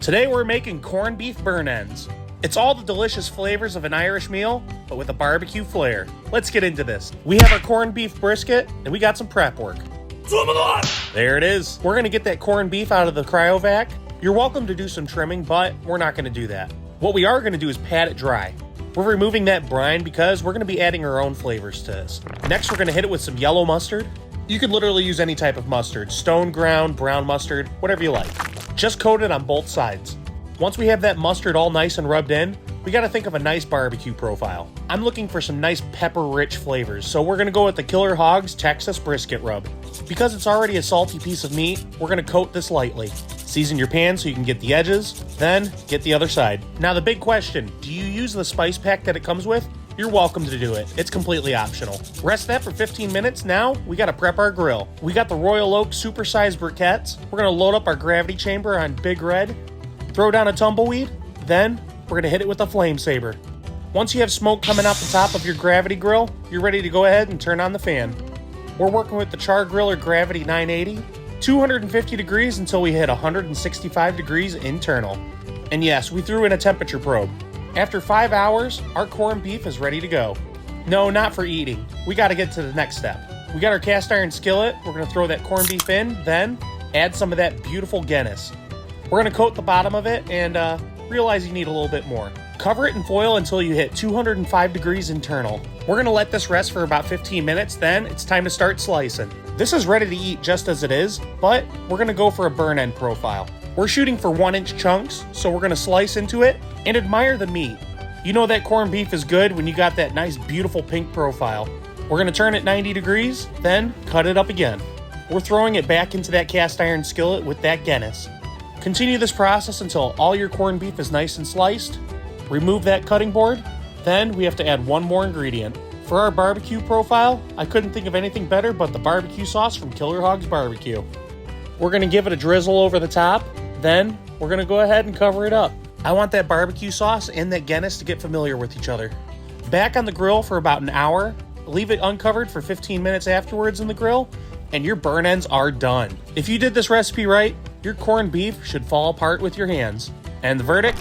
Today we're making corned beef burn ends. It's all the delicious flavors of an Irish meal, but with a barbecue flair. Let's get into this. We have our corned beef brisket, and we got some prep work. There it is. We're gonna get that corned beef out of the cryovac. You're welcome to do some trimming, but we're not gonna do that. What we are gonna do is pat it dry. We're removing that brine because we're gonna be adding our own flavors to this. Next, we're gonna hit it with some yellow mustard. You could literally use any type of mustard, stone ground, brown mustard, whatever you like. Just coat it on both sides. Once we have that mustard all nice and rubbed in, we gotta think of a nice barbecue profile. I'm looking for some nice pepper-rich flavors, so we're gonna go with the Killer Hogs Texas Brisket Rub. Because it's already a salty piece of meat, we're gonna coat this lightly. Season your pan so you can get the edges, then get the other side. Now the big question, do you use the spice pack that it comes with? You're welcome to do it. It's completely optional. Rest that for 15 minutes. Now, we gotta prep our grill. We got the Royal Oak supersized briquettes. We're gonna load up our gravity chamber on Big Red, throw down a tumbleweed, then we're gonna hit it with a flame saber. Once you have smoke coming out the top of your gravity grill, you're ready to go ahead and turn on the fan. We're working with the Char Griller Gravity 980, 250 degrees until we hit 165 degrees internal. And yes, we threw in a temperature probe. After 5 hours, our corned beef is ready to go. No, not for eating. We gotta get to the next step. We got our cast iron skillet. We're gonna throw that corned beef in, then add some of that beautiful Guinness. We're gonna coat the bottom of it and realize you need a little bit more. Cover it in foil until you hit 205 degrees internal. We're gonna let this rest for about 15 minutes, then it's time to start slicing. This is ready to eat just as it is, but we're gonna go for a burn end profile. We're shooting for 1-inch chunks, so we're gonna slice into it and admire the meat. You know that corned beef is good when you got that nice beautiful pink profile. We're gonna turn it 90 degrees, then cut it up again. We're throwing it back into that cast iron skillet with that Guinness. Continue this process until all your corned beef is nice and sliced. Remove that cutting board. Then we have to add one more ingredient. For our barbecue profile, I couldn't think of anything better but the barbecue sauce from Killer Hogs Barbecue. We're gonna give it a drizzle over the top. Then we're gonna go ahead and cover it up. I want that barbecue sauce and that Guinness to get familiar with each other. Back on the grill for about an hour. Leave it uncovered for 15 minutes afterwards in the grill, and your burn ends are done. If you did this recipe right, your corned beef should fall apart with your hands. And the verdict?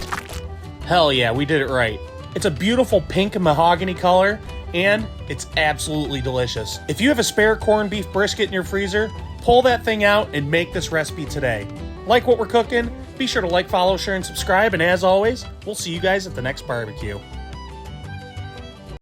Hell yeah, we did it right. It's a beautiful pink mahogany color, and it's absolutely delicious. If you have a spare corned beef brisket in your freezer, pull that thing out and make this recipe today. Like what we're cooking? Be sure to like, follow, share, and subscribe, and as always, we'll see you guys at the next barbecue.